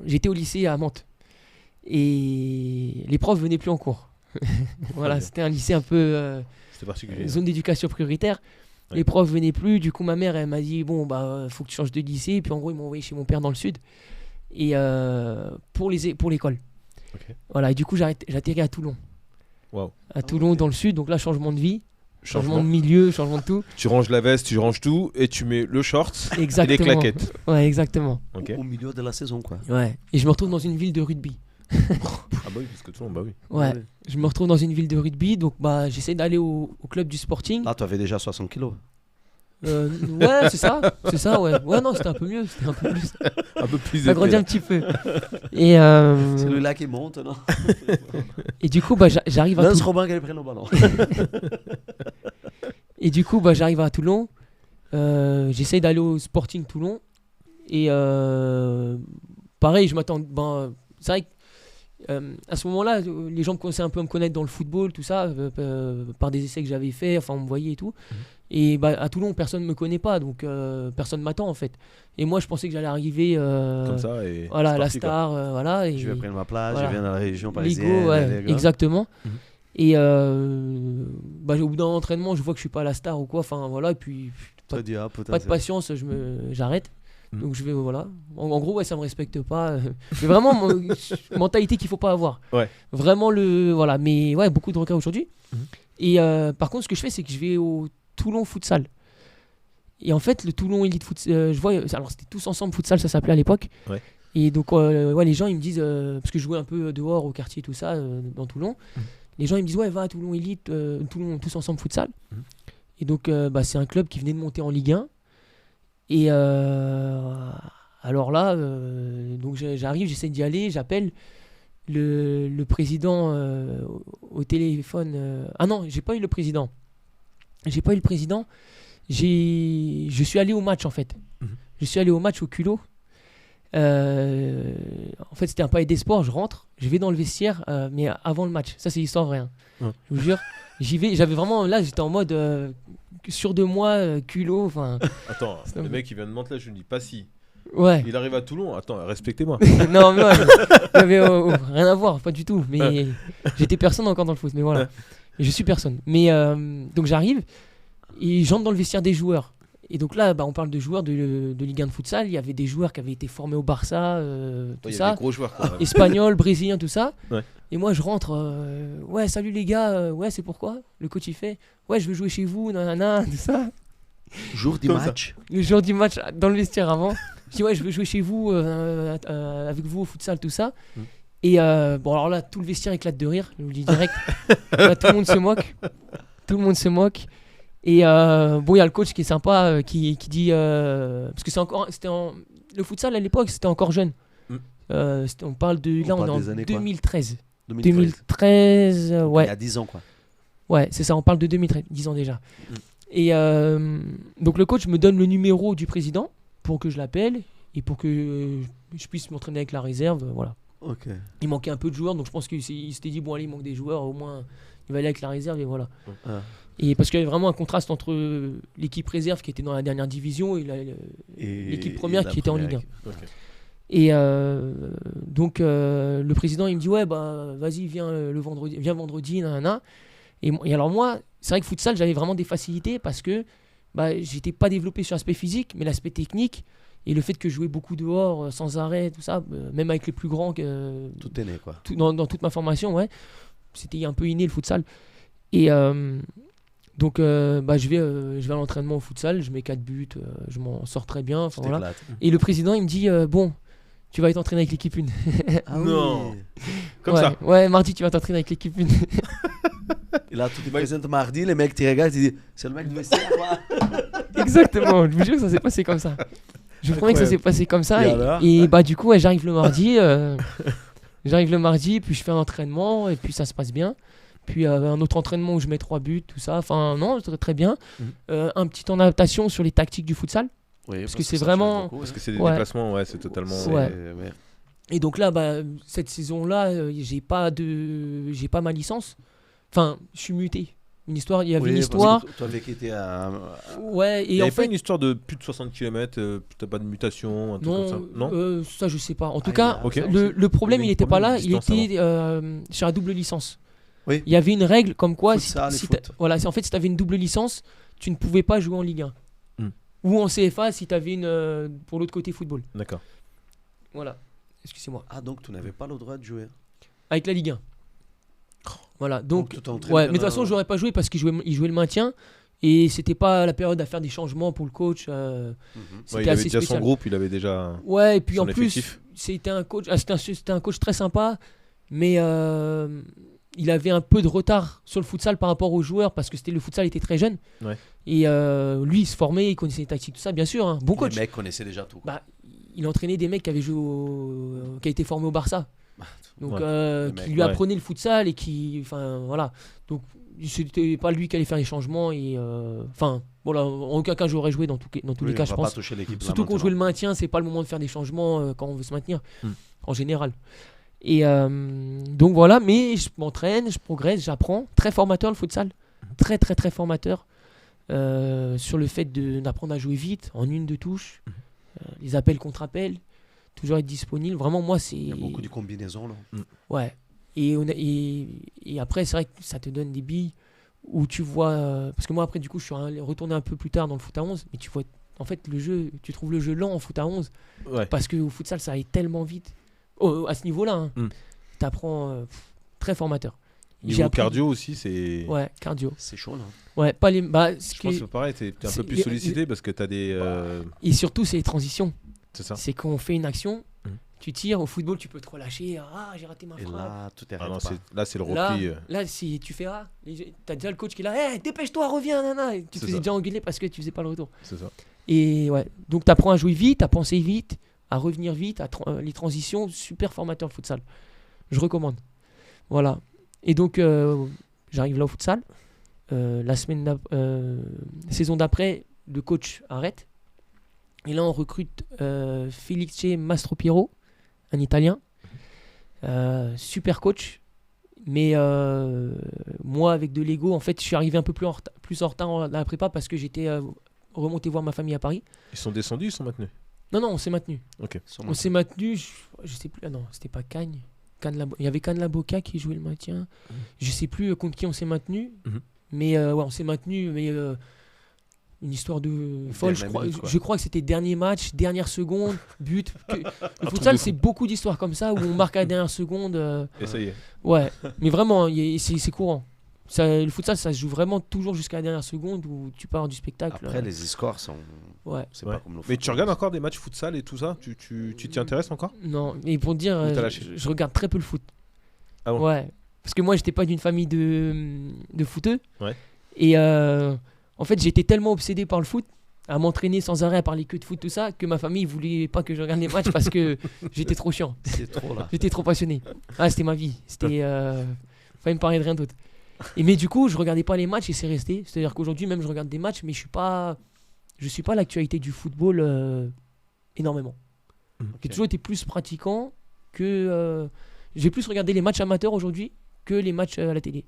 j'étais au lycée à Mantes. Et les profs venaient plus en cours. Voilà, c'était un lycée un peu C'était particulier. zone d'éducation prioritaire. Ouais. Les profs venaient plus, du coup ma mère elle m'a dit bon bah faut que tu changes de lycée, et puis en gros ils m'ont envoyé chez mon père dans le sud et pour l'école. Ok. Voilà, et du coup j'atterris à Toulon. Waouh. À Toulon ok. dans le sud, donc là changement de vie, changement de Changement. milieu, changement de tout. Tu ranges la veste, tu ranges tout et tu mets le short et les Exactement. claquettes. Ouais, exactement. Ok. Au milieu de la saison, quoi. Ouais. Et je me retrouve dans une ville de rugby. Ah bah oui, parce que Toulon, bah oui. Ouais. Je me retrouve dans une ville de rugby, donc bah j'essaie d'aller au club du Sporting. Là, tu avais déjà 60 kilos. Ouais, c'est ça, ouais. Ouais, non, c'était un peu mieux, c'était un peu plus. Un peu plus Ça épais, grandit là. un petit peu. Et, C'est le là qui monte, non? et du coup, bah, j'arrive à Lance Toulon. Robin qui prend le ballon. Et du coup, bah, j'arrive à Toulon. J'essaie d'aller au Sporting Toulon. Et pareil, je m'attends. Ben, c'est vrai que à ce moment-là, les gens commençaient un peu à me connaître dans le football, tout ça, par des essais que j'avais fait, enfin, on me voyait et tout. Et bah, à Toulon, personne ne me connaît pas, donc personne m'attend en fait. Et moi, je pensais que j'allais arriver. Comme ça et Voilà, c'est la parti, quoi. star, voilà. Et Je vais prendre ma place, voilà. je viens dans la région parisienne. L'ego, ouais, les gars. exactement. Mhm. Et bah, au bout d'un entraînement, je vois que je suis pas la star ou quoi, enfin voilà, et puis Tu te dis, ah, putain, pas de c'est- patience, j'arrête. Mhm. Donc je vais, voilà. En gros, ouais, ça me respecte pas. Mais vraiment, mentalité qu'il faut pas avoir. Ouais. Vraiment voilà. Mais ouais, beaucoup de regrets aujourd'hui. Mhm. Et par contre, ce que je fais, c'est que je vais au Toulon Futsal. Et en fait, le Toulon Elite Futsal, je vois, alors c'était tous ensemble futsal, ça s'appelait à l'époque. Ouais. Et donc, ouais, les gens, ils me disent, parce que je jouais un peu dehors au quartier, tout ça, dans Toulon. Mhm. Les gens, ils me disent, ouais, va à Toulon Elite, Toulon tous ensemble futsal. Mhm. Et donc, bah, c'est un club qui venait de monter en Ligue 1. Et alors là, donc j'arrive, j'essaie d'y aller, j'appelle le président au téléphone. Ah non, j'ai pas eu le président. Je suis allé au match en fait. Mhm. Je suis allé au match au culot. En fait, c'était un palais des sports. Je rentre, je vais dans le vestiaire, mais avant le match. Ça, c'est l'histoire vraie. Hein. Ouais. Je vous jure. J'y vais. J'avais vraiment. Là, j'étais en mode sûr de moi, culot. Enfin, Attends, C'est le un- mec il vient de Mantes là, je lui dis pas si. ouais. Il arrive à Toulon, attends, respectez-moi. Non, mais ouais, il y avait rien à voir, pas du tout. Mais j'étais personne encore dans le foot. Mais voilà. Et je suis personne. Mais donc j'arrive et j'entre dans le vestiaire des joueurs. Et donc là, bah, on parle de joueurs de Ligue 1 de futsal. Il y avait des joueurs qui avaient été formés au Barça, tout Il y a ça. des gros joueurs quoi. Espagnol, brésilien, tout ça. Ouais. Et moi, je rentre. Ouais, salut les gars. Ouais, c'est pourquoi? Le coach, il fait. Ouais, je veux jouer chez vous, nanana, tout ça. Jour du Comme ça. match. Le jour du match, dans le vestiaire avant. Je dis, ouais, je veux jouer chez vous, avec vous au futsal, tout ça. Mm. Et bon, alors là, tout le vestiaire éclate de rire, je vous le dis direct. Là, tout le monde se moque. Tout le monde se moque. Et bon, il y a le coach qui est sympa, qui dit. Parce que le futsal à l'époque, c'était encore jeune. Mm. On parle de. On Là, on parle est en des années quoi 2013. 2013. 2013, Il y ouais. a 10 ans, quoi. Ouais, c'est ça, on parle de 2013, 10 ans déjà. Mm. Et donc le coach me donne le numéro du président pour que je l'appelle et pour que je puisse m'entraîner avec la réserve, voilà. Ok. Il manquait un peu de joueurs, donc je pense qu'il s'était dit, bon allez, il manque des joueurs, au moins il va aller avec la réserve et voilà. Ah. Et parce qu'il y avait vraiment un contraste entre l'équipe réserve qui était dans la dernière division et Et- l'équipe première et la qui était en première Ligue 1. équipe. Ok. Et donc le président il me dit ouais bah vas-y viens vendredi nanana. Et alors moi c'est vrai que futsal j'avais vraiment des facilités parce que bah, j'étais pas développé sur l'aspect physique mais l'aspect technique et le fait que je jouais beaucoup dehors sans arrêt tout ça même avec les plus grands Tout est né, quoi. dans toute ma formation ouais c'était un peu inné le futsal et donc bah, je vais à l'entraînement au futsal je mets 4 buts je m'en sors très bien enfin, Tu voilà. t'éclates. Et le président, il me dit bon, tu vas être entraîné avec l'équipe 1. Ah Non. oui. Comme ouais, ça. Ouais, mardi, tu vas t'entraîner avec l'équipe 1. Et là, tu te présentes mardi, les mecs te regardent, tu dis, c'est le mec du vestiaire, quoi. Exactement, je vous jure que ça s'est passé comme ça. Je vous promets que ça s'est passé comme ça. Et alors Et bah, du coup, ouais, j'arrive le mardi. Puis je fais un entraînement, et puis ça se passe bien. Puis un autre entraînement où je mets 3 buts, tout ça. Enfin, non, très bien. Mhm. Un petit temps d'adaptation sur les tactiques du futsal. Oui, Parce que c'est ça vraiment- change beaucoup, Parce ouais. que c'est des Ouais. déplacements, ouais, c'est totalement. Ouais. Ouais. Et donc là, bah, cette saison-là, j'ai pas ma licence. Enfin, je suis muté. Une histoire, il y avait Oui, une parce histoire. que toi, avec qui était à. Ouais, Il n'y et en avait pas fait, une histoire de plus de 60 km, t'as pas de mutation, un truc comme ça. non, Non. ça je sais pas. En tout Ah, cas, Ok. le problème, Il y avait il une n'était pas problème là, de il distance était sur la double licence. Oui. Il y avait une règle comme quoi, Futsal et si foot. voilà, en fait, si tu avais une double licence, tu ne pouvais pas jouer en Ligue 1. Hmm. Ou en CFA si tu avais une pour l'autre côté football. D'accord. Voilà. Excusez-moi. Ah, donc tu n'avais pas le droit de jouer. Avec la Ligue 1. Voilà, donc tu t'entraînes ouais, mais de toute pendant- façon, j'aurais pas joué parce qu'il jouait le maintien et c'était pas la période à faire des changements pour le coach. Mhm. C'était Ouais, il avait assez déjà spécial. son groupe, il avait déjà. Ouais, et puis son en plus, effectif. c'était un coach, c'était un coach très sympa, mais il avait un peu de retard sur le futsal par rapport aux joueurs parce que le futsal était très jeune. Ouais. Et lui, il se formait, il connaissait les tactiques, tout ça, bien sûr. Hein, bon coach. Les mecs connaissaient déjà tout. Bah, il entraînait des mecs qui avaient joué qui a été formés au Barça. Donc, Ouais. Les qui mecs, lui ouais. apprenaient le futsal et qui. Enfin, voilà. Donc, c'était pas lui qui allait faire les changements. Et, enfin, voilà, en aucun cas, j'aurais joué dans tous Oui, les cas, on je va pense. pas toucher l'équipe. là, Surtout qu'on maintenant. jouait le maintien, c'est pas le moment de faire des changements quand on veut se maintenir, Mm. en général. Et donc voilà, mais je m'entraîne, je progresse, j'apprends. Très formateur le futsal. Très, très, très formateur. Sur le fait d'apprendre à jouer vite, en une, deux touches. Les appels contre appels. Toujours être disponible. Vraiment, moi, c'est. Il y a beaucoup de combinaisons là. Ouais. Et après, c'est vrai que ça te donne des billes où tu vois. Parce que moi, après, du coup, je suis retourné un peu plus tard dans le foot à 11. Mais tu vois, en fait, tu trouves le jeu lent en foot à 11. Ouais. Parce qu'au futsal, ça allait tellement vite. À ce niveau-là, hein, t'apprends très formateur. J'ai Niveau appris- cardio aussi, c'est. Ouais, cardio. C'est chaud là. Ouais, pas les. Bah, Je pense que pareil, t'es un c'est- peu plus les- sollicité parce que t'as des. Et surtout, c'est les transitions. C'est ça. C'est quand on fait une action, Mhm. tu tires. Au football, tu peux te relâcher. Ah, j'ai raté ma Et frappe. là, tout est Ah non, pas. là, c'est le Là, repli. là, si tu fais t'as déjà le coach qui est là, dépêche-toi, reviens, nana. Et tu te C'est faisais ça. déjà engueuler parce que tu faisais pas le retour. C'est ça. Et ouais, donc tu apprends à jouer vite, à penser vite, à revenir vite, les transitions, super formateur le futsal. Je recommande. Voilà. Et donc, j'arrive là au futsal. La saison d'après, le coach arrête. Et là, on recrute Felice Mastropiero, un Italien. Super coach. Mais moi, avec de l'ego, en fait, je suis arrivé un peu plus en retard dans la prépa parce que j'étais remonté voir ma famille à Paris. Ils sont descendus, ils sont maintenus. Non, on s'est maintenu. Ok. On s'est maintenu, je sais plus. Ah non, c'était pas Cagnes. Il y avait Cannes Laboca qui jouait le maintien. Je sais plus contre qui on s'est maintenu. Mhm. Mais ouais, on s'est maintenu. Mais une histoire de folle. Dernière minute, quoi. Je crois que c'était dernier match, dernière seconde, but. Le truc futsal, de c'est fou. beaucoup d'histoires comme ça où on marque à la dernière seconde. Et ça y est. Ouais, mais vraiment, c'est courant. Le futsal, ça se joue vraiment toujours jusqu'à la dernière seconde où tu pars du spectacle. Après, les scores sont. Ouais. C'est Ouais. pas comme le Mais foot. tu regardes encore des matchs futsal et tout ça Tu t'y intéresses encore Non, mais pour te dire, Ou t'as lâché je regarde très peu le foot. Ah bon Ouais. Parce que moi, j'étais pas d'une famille de footeux. Ouais. Et en fait, j'étais tellement obsédé par le foot, à m'entraîner sans arrêt, à parler que de foot, tout ça, que ma famille voulait pas que je regarde les matchs parce que j'étais trop chiant. C'est trop là. J'étais trop passionné. Ah, c'était ma vie. C'était. Fallait me parler de rien d'autre. Mais du coup, je regardais pas les matchs et c'est resté. C'est-à-dire qu'aujourd'hui, même, je regarde des matchs, mais je suis pas à l'actualité du football énormément. J'ai toujours été plus pratiquant que. J'ai plus regardé les matchs amateurs aujourd'hui que les matchs à la télé.